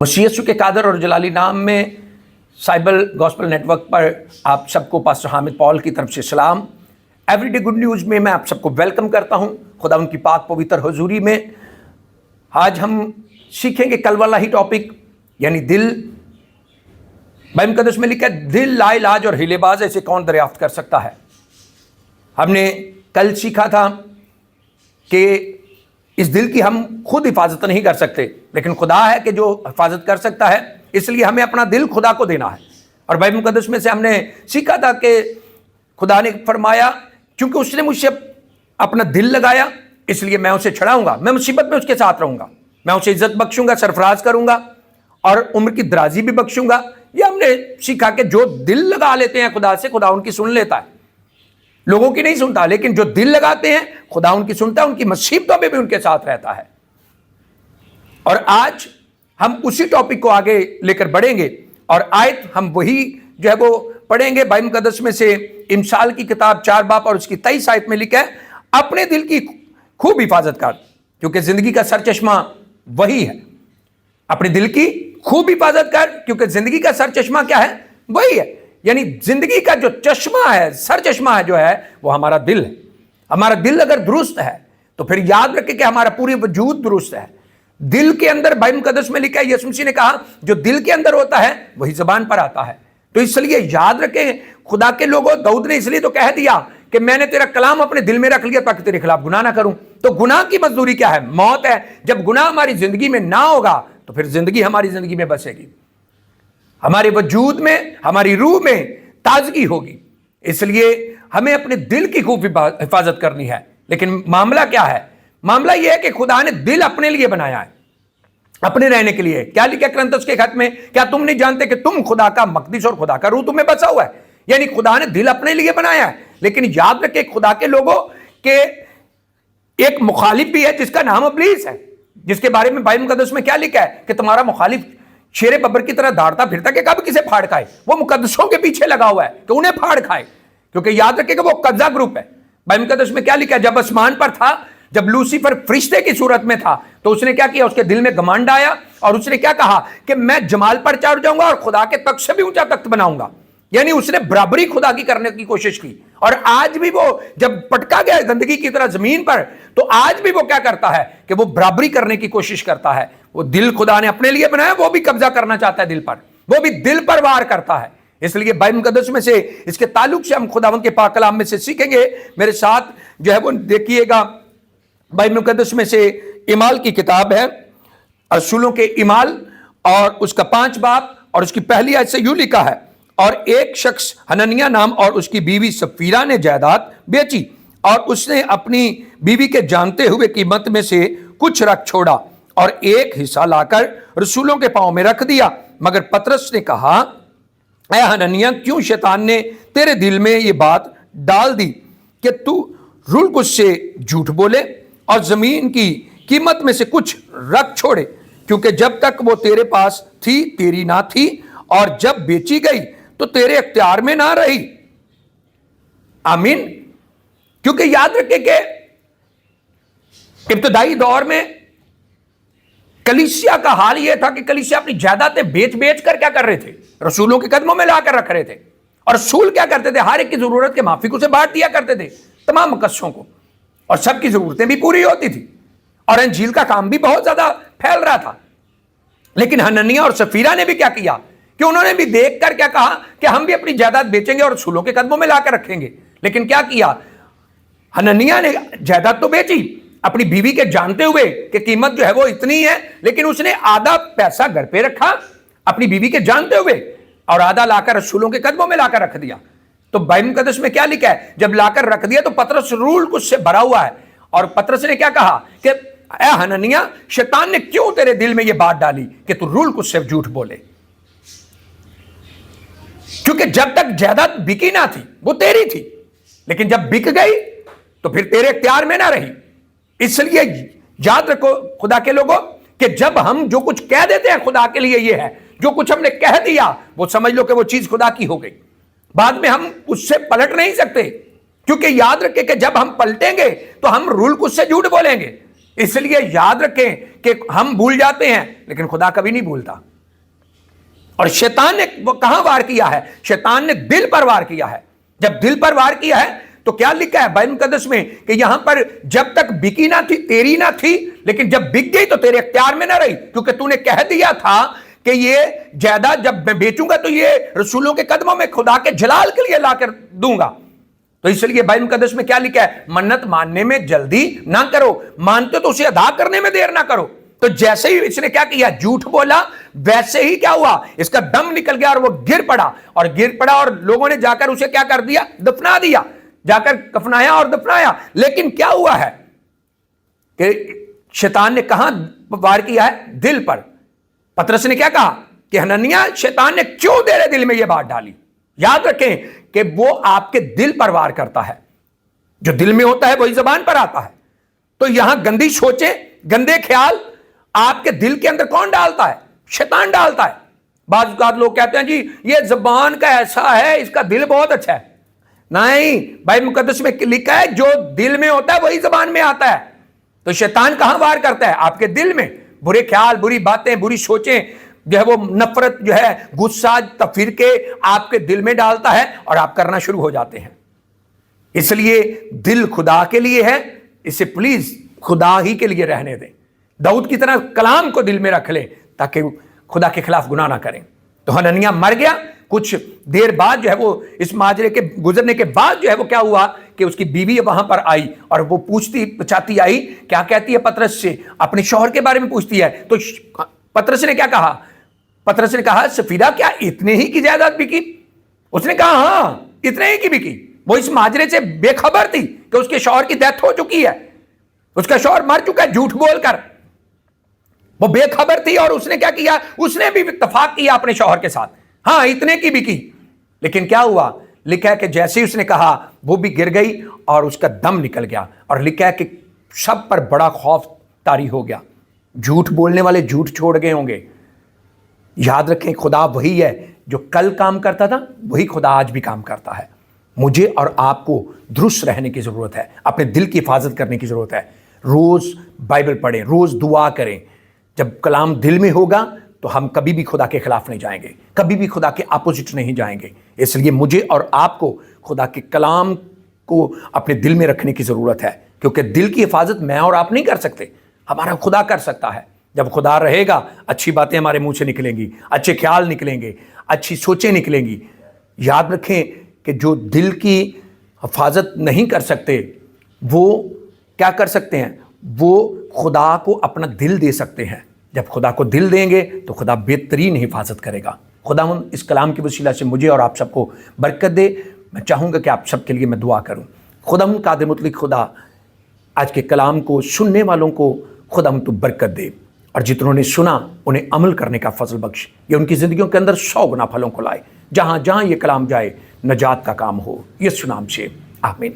मसीह यीशु के कादर और जलाली नाम में साइबल गॉस्पेल नेटवर्क पर आप सबको पास्टर हामिद पॉल की तरफ से सलाम। एवरीडे गुड न्यूज़ में मैं आप सबको वेलकम करता हूं खुदा उनकी पाक पवित्र हुजूरी में। आज हम सीखेंगे कल वाला ही टॉपिक यानी दिल। बाइबल मुकद्दस में लिखा है, दिल लाइलाज और हिलेबाज ऐसे कौन दरियाफ्त कर सकता है। हमने कल सीखा था कि इस दिल की हम खुद हिफाजत नहीं कर सकते, लेकिन खुदा है कि जो हिफाजत कर सकता है, इसलिए हमें अपना दिल खुदा को देना है। और बाइबल मुकद्दस में से हमने सीखा था कि खुदा ने फरमाया, क्योंकि उसने मुझसे अपना दिल लगाया इसलिए मैं उसे छड़ाऊंगा, मैं मुसीबत में उसके साथ रहूंगा, मैं उसे इज्जत बख्शूंगा, सरफराज करूंगा और उम्र की दराजी भी बख्शूंगा। यह हमने सीखा कि जो दिल लगा लेते हैं खुदा से, खुदा उनकी सुन लेता है। लोगों की नहीं सुनता, लेकिन जो दिल लगाते हैं खुदा उनकी सुनता है, उनकी मुसीबतों में भी उनके साथ रहता है। और आज हम उसी टॉपिक को आगे लेकर बढ़ेंगे और आयत हम वही जो है वो पढ़ेंगे। बाइबल मुकद्दस में से इमसाल की किताब 4 बाब और उसकी 23 आयत में लिखा है, अपने दिल की खूब हिफाजत कर, क्योंकि जिंदगी का सरचश्मा वही है। अपने दिल की खूब हिफाजत कर, क्योंकि जिंदगी का सरचश्मा क्या है? वही है। यानी जिंदगी का जो चश्मा है, सर चश्मा है जो है, वो हमारा दिल है। हमारा दिल अगर दुरुस्त है तो फिर याद रखें कि हमारा पूरी वजूद दुरुस्त है। दिल के अंदर बाइबल मुकद्दस में लिखा है, यीशु मसीह ने कहा जो दिल के अंदर होता है वही जुबान पर आता है। तो इसलिए याद रखें, खुदा के लोगों, दाऊद ने इसलिए तो कह दिया कि मैंने तेरा कलाम अपने दिल में रख लिया ताकि तेरे खिलाफ गुनाह ना करूं। तो गुनाह की मजदूरी क्या है? मौत है। जब गुनाह हमारी जिंदगी में ना होगा तो फिर जिंदगी हमारी जिंदगी में बसेगी, हमारे वजूद में, हमारी रूह में ताजगी होगी। इसलिए हमें अपने दिल की खूब हिफाजत करनी है। लेकिन मामला क्या है? मामला यह है कि खुदा ने दिल अपने लिए बनाया है, अपने रहने के लिए। क्या लिखा कुरिन्थियों के खत में? क्या तुम नहीं जानते कि तुम खुदा का मकदस और खुदा का रूह तुम्हें बसा हुआ है? यानी खुदा ने दिल अपने लिए बनाया है। लेकिन याद रखे खुदा के लोगों के एक मुखालिफ भी है जिसका नाम इब्लीस है, जिसके बारे में बाइबल मुकद्दस में क्या लिखा है कि तुम्हारा मुखालिफ शेरे बब्बर की तरह दौड़ता फिरता कि कब किसे फाड़ खाए। वो मुकद्दसों के पीछे लगा हुआ है कि उन्हें फाड़ खाए, क्योंकि याद रखे कि वो कब्जा ग्रुप है। बाइबल मुकद्दस में क्या लिखा है? जब आसमान पर था, जब लूसीफर फरिश्ते की सूरत में था, तो उसने क्या किया? उसके दिल में घमंड आया और उसने क्या कहा कि मैं जमाल पर चढ़ जाऊंगा और खुदा के तख्त से भी ऊंचा तख्त बनाऊंगा। यानी उसने बराबरी खुदा की करने की कोशिश की। और आज भी वो जब पटका गया गंदगी की तरह जमीन पर, तो आज भी वो क्या करता है कि वो बराबरी करने की कोशिश करता है। वो दिल खुदा ने अपने लिए बनाया, वो भी कब्जा करना चाहता है दिल पर, वो भी दिल पर वार करता है। इसलिए बाइबल मुकद्दस में से इसके ताल्लुक से हम खुदावंद के पाक कलाम में से सीखेंगे। मेरे साथ जो है वो देखिएगा, बाइबल मुकद्दस में से इमाल की किताब है, रसूलों के इमाल और उसका 5 बाब और उसकी पहली आयत से यूं लिखा है, और एक शख्स हननिया नाम और उसकी बीवी सफीरा ने जायदाद बेची और उसने अपनी बीवी के जानते हुए कीमत में से कुछ रख छोड़ा और एक हिस्सा लाकर रसूलों के पांव में रख दिया। मगर पतरस ने कहा, ऐ हननिया, क्यों शैतान ने तेरे दिल में ये बात डाल दी कि तू रुल कुछ से झूठ बोले और जमीन की कीमत में से कुछ रख छोड़े, क्योंकि जब तक वो तेरे पास थी तेरी ना थी, और जब बेची गई तो तेरे अख्तियार में ना रही। आमीन। क्योंकि याद रखें कि इब्तदाई दौर में कलीसिया का हाल यह था कि कलीसिया अपनी जायदादें बेच बेच कर क्या कर रहे थे? रसूलों के कदमों में लाकर रख रहे थे। और रसूल क्या करते थे? हर एक की जरूरत के माफिक उसे बांट दिया करते थे, तमाम मुकद्दसों को, और सबकी जरूरतें भी पूरी होती थी और अंजील का काम भी बहुत ज्यादा फैल रहा था। लेकिन हननिया और सफीरा ने भी क्या किया कि उन्होंने भी देखकर क्या कहा कि हम भी अपनी जायदाद बेचेंगे और रसूलों के कदमों में लाकर रखेंगे। लेकिन क्या किया? हननिया ने जायदाद तो बेची अपनी बीवी के जानते हुए कि कीमत जो है वो इतनी है, लेकिन उसने आधा पैसा घर पे रखा अपनी बीवी के जानते हुए और आधा लाकर रसूलों के कदमों में लाकर रख दिया। तो बाइबल मुकद्दस में क्या लिखा है? जब लाकर रख दिया तो पतरस रूल कुछ से भरा हुआ है, और पतरस ने क्या कहा कि ऐ हननिया, शैतान ने क्यों तेरे दिल में ये बात डाली कि तू रूल कुछ से झूठ बोले? क्योंकि जब तक जायदाद बिकी ना थी वो तेरी थी, लेकिन जब बिक गई तो फिर तेरे इख्तियार में ना रही। इसलिए याद रखो खुदा के लोगों कि जब हम जो कुछ कह देते हैं खुदा के लिए ये है, जो कुछ हमने कह दिया वो समझ लो कि वो चीज खुदा की हो गई। बाद में हम उससे पलट नहीं सकते, क्योंकि याद रखें कि जब हम पलटेंगे तो हम रूल कुछ से झूठ बोलेंगे। इसलिए याद रखें कि हम भूल जाते हैं लेकिन खुदा कभी नहीं भूलता। اور شیطان نے وہ کہاں وار کیا ہے؟ شیطان نے دل پر وار کیا ہے. جب دل پر وار کیا ہے تو کیا لکھا ہے بائبل مقدس میں کہ یہاں پر جب تک بکی نہ تھی تیری نہ تھی، لیکن جب بک گئی تو تیرے اختیار میں نہ رہی، کیونکہ تو نے کہہ دیا تھا کہ یہ جائیداد جب میں بیچوں گا تو یہ رسولوں کے قدموں میں خدا کے جلال کے لیے لا کر دوں گا. تو اس لیے بائبل مقدس میں کیا لکھا ہے؟ منت ماننے میں جلدی نہ کرو، مانتے تو اسے ادا کرنے میں دیر نہ کرو. تو جیسے ہی اس نے کیا کیا؟ جھوٹ بولا، ویسے ہی کیا ہوا؟ اس کا دم نکل گیا اور وہ گر پڑا اور لوگوں نے جا کر اسے کیا کر دیا؟ دفنا دیا، جا کر کفنایا اور دفنایا. لیکن کیا ہوا ہے کہ شیطان نے کہاں وار کیا ہے؟ دل پر. پطرس نے کیا کہا کہ حنانیہ شیطان نے کیوں تیرے دل میں یہ بات ڈالی؟ یاد رکھیں کہ وہ آپ کے دل پر وار کرتا ہے. جو دل میں ہوتا ہے وہی زبان پر آتا ہے. تو یہاں گندی سوچیں، گندے خیال آپ کے دل کے اندر کون ڈالتا ہے؟ شیطان ڈالتا ہے. بعض اوقات لوگ کہتے ہیں جی یہ زبان کا ایسا ہے، اس کا دل بہت اچھا ہے. نہیں، بائبل مقدس میں لکھا ہے جو دل میں ہوتا ہے وہی زبان میں آتا ہے. تو شیطان کہاں وار کرتا ہے؟ آپ کے دل میں. برے خیال، بری باتیں، بری سوچیں جو ہے وہ نفرت جو ہے غصہ تفرقے آپ کے دل میں ڈالتا ہے اور آپ کرنا شروع ہو جاتے ہیں. اس لیے دل خدا کے لیے ہے، اسے پلیز خدا ہی کے لیے رہنے دیں. داؤد کی طرح کلام کو دل میں رکھ لیں تاکہ خدا کے خلاف گناہ نہ کریں. تو حنانیہ مر گیا. کچھ دیر بعد جو ہے وہ اس ماجرے کے گزرنے کے بعد جو ہے وہ کیا ہوا کہ اس کی بیوی وہاں پر آئی اور وہ پوچھتی پچھاتی آئی. کیا کہتی ہے پطرس سے؟ اپنے شوہر کے بارے میں پوچھتی ہے. تو پطرس نے کیا کہا؟ پطرس نے کہا سفیرہ کیا اتنے ہی کی جائیداد بکی؟ اس نے کہا ہاں اتنے ہی کی بکی. وہ اس ماجرے سے بے خبر تھی کہ اس کے شوہر کی ڈیتھ ہو چکی ہے، اس کا شوہر مر چکا ہے جھوٹ بول کر. وہ بے خبر تھی اور اس نے کیا کیا؟ اس نے بھی اتفاق کیا اپنے شوہر کے ساتھ، ہاں اتنے کی بکی. لیکن کیا ہوا؟ لکھا ہے کہ جیسے ہی اس نے کہا وہ بھی گر گئی اور اس کا دم نکل گیا. اور لکھا ہے کہ سب پر بڑا خوف طاری ہو گیا. جھوٹ بولنے والے جھوٹ چھوڑ گئے ہوں گے. یاد رکھیں خدا وہی ہے جو کل کام کرتا تھا، وہی خدا آج بھی کام کرتا ہے. مجھے اور آپ کو درست رہنے کی ضرورت ہے، اپنے دل کی حفاظت کرنے کی ضرورت ہے. روز بائبل پڑھیں، روز دعا کریں. جب کلام دل میں ہوگا تو ہم کبھی بھی خدا کے خلاف نہیں جائیں گے، کبھی بھی خدا کے اپوزٹ نہیں جائیں گے. اس لیے مجھے اور آپ کو خدا کے کلام کو اپنے دل میں رکھنے کی ضرورت ہے، کیونکہ دل کی حفاظت میں اور آپ نہیں کر سکتے، ہمارا خدا کر سکتا ہے. جب خدا رہے گا اچھی باتیں ہمارے منہ سے نکلیں گی، اچھے خیال نکلیں گے، اچھی سوچیں نکلیں گی. یاد رکھیں کہ جو دل کی حفاظت نہیں کر سکتے وہ کیا کر سکتے ہیں؟ وہ خدا کو اپنا دل دے سکتے ہیں. جب خدا کو دل دیں گے تو خدا بہترین حفاظت کرے گا. خدا اس کلام کی وسیلہ سے مجھے اور آپ سب کو برکت دے. میں چاہوں گا کہ آپ سب کے لیے میں دعا کروں. خدا قادر مطلق خدا آج کے کلام کو سننے والوں کو خدا تو برکت دے، اور جتنوں نے سنا انہیں عمل کرنے کا فضل بخش. یہ ان کی زندگیوں کے اندر 100 گنا پھلوں کو لائے. جہاں جہاں یہ کلام جائے نجات کا کام ہو، یسوع نام سے آمین.